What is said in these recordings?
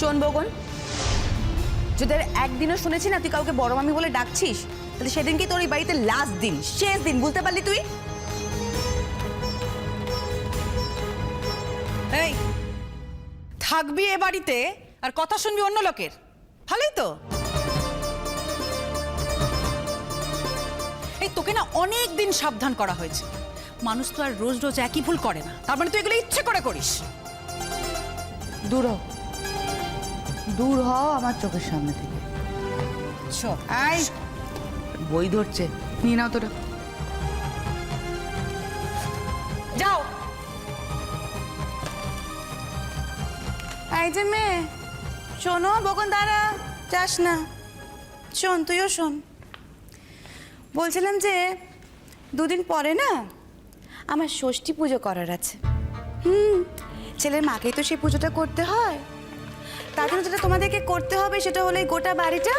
শোন বগন, যদি আর একদিনও শুনেছি না তুই কাউকে বড় মামি বলে ডাকছিস, তাহলে সেদিনকে তোর এই বাড়িতে লাস্ট দিন, শেষ দিন, বুঝতে পারলি তুই? এই থাকবি এ বাড়িতে আর কথা শুনবি অন্য লোকের, ভালোই তো। এই তোকে না অনেক দিন সাবধান করা হয়েছে, মানুষ তো আর রোজ রোজ একই ভুল করে না, তার মানে তুই এগুলো ইচ্ছে করে করিস। দূর হও, দূর হও আমার চোখের সামনে থেকে। আই বই ধরছে, নিয়ে নাও তোরা, যাও। এই যে মেয়ে, শোনো, বগন দাঁড়া, যাস না, শোন, তুইও শোন। বলছিলাম যে দুদিন পরে না আমার ষষ্ঠী পুজো করার আছে। ছেলের মাকেই তো সেই পুজোটা করতে হয়। তার জন্য যেটা তোমাদেরকে করতে হবে সেটা হলো এই গোটা বাড়িটা,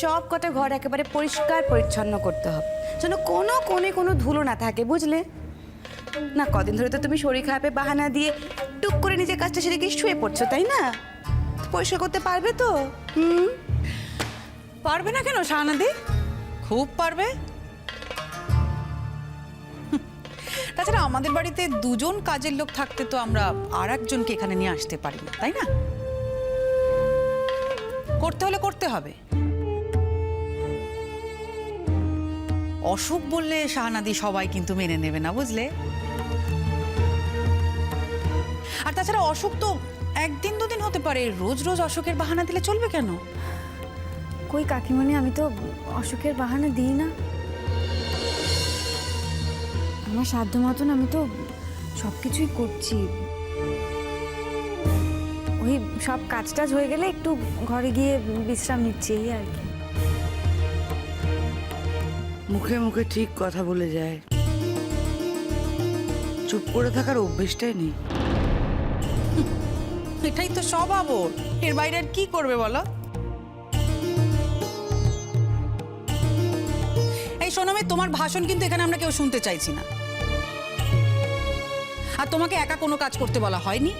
সব কটা ঘর একেবারে পরিষ্কার পরিচ্ছন্ন করতে হবে, যেন কোনো কোণে কোনো ধুলো না থাকে, বুঝলে? না কদিন ধরে তো তুমি শরীর খারাপে বাহানা দিয়ে টুক করে নিজের কাজটা সেরে গিয়ে শুয়ে পড়ছো, তাই না? পরিষ্কার করতে পারবে তো? পারবে না কেন শাহানাদি, খুব পারবে। তাছাড়া আমাদের বাড়িতে দুজন কাজের লোক থাকতে তো আমরা আর একজনকে এখানে নিয়ে আসতে পারি না, তাই না? করতে হলে করতে হবে। অসুখ বললে শাহানাদি সবাই কিন্তু মেনে নেবে না, বুঝলে? আর তাছাড়া অসুখ তো একদিন দুদিন হতে পারে, রোজ রোজ অসুখের বাহানা দিলে চলবে কেন? কই কাকিমণি, আমি তো অসুখের বাহানা দিই না। আমার সাধ্য মতন আমি তো সব কিছুই করছি। ওই সব কাজ টাজ হয়ে গেলে একটু ঘরে গিয়ে বিশ্রাম নিচ্ছি, এই আর কি। মুখে মুখে ঠিক কথা বলে যায়, চুপ করে থাকার অভ্যেসটাই নেই। এটাই তো স্বভাব ওর, এর বাইরে আর কি করবে বলো? এই শোনো মেয়ে, তোমার ভাষণ কিন্তু এখানে আমরা কেউ শুনতে চাইছি না। আর তোমাকে একা কোনো কাজ করতে বলা হয়নি।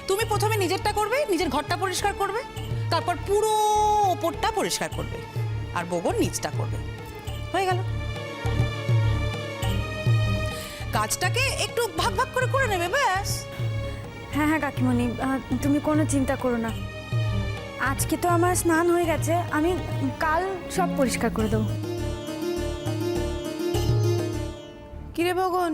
তুমি প্রথমে নিজেরটা করবে, নিজের ঘরটা পরিষ্কার করবে, তারপর পুরো ওপরটা পরিষ্কার করবে, আর বগন নিচটা করবে, হয়ে গেল। কাজটাকে একটু ভাগ ভাগ করে করে নেবে, ব্যাস। হ্যাঁ হ্যাঁ কাকিমণি, তুমি কোনো চিন্তা করো না। আজকে তো আমার স্নান হয়ে গেছে, আমি কাল সব পরিষ্কার করে দেবো। কিরে বগন,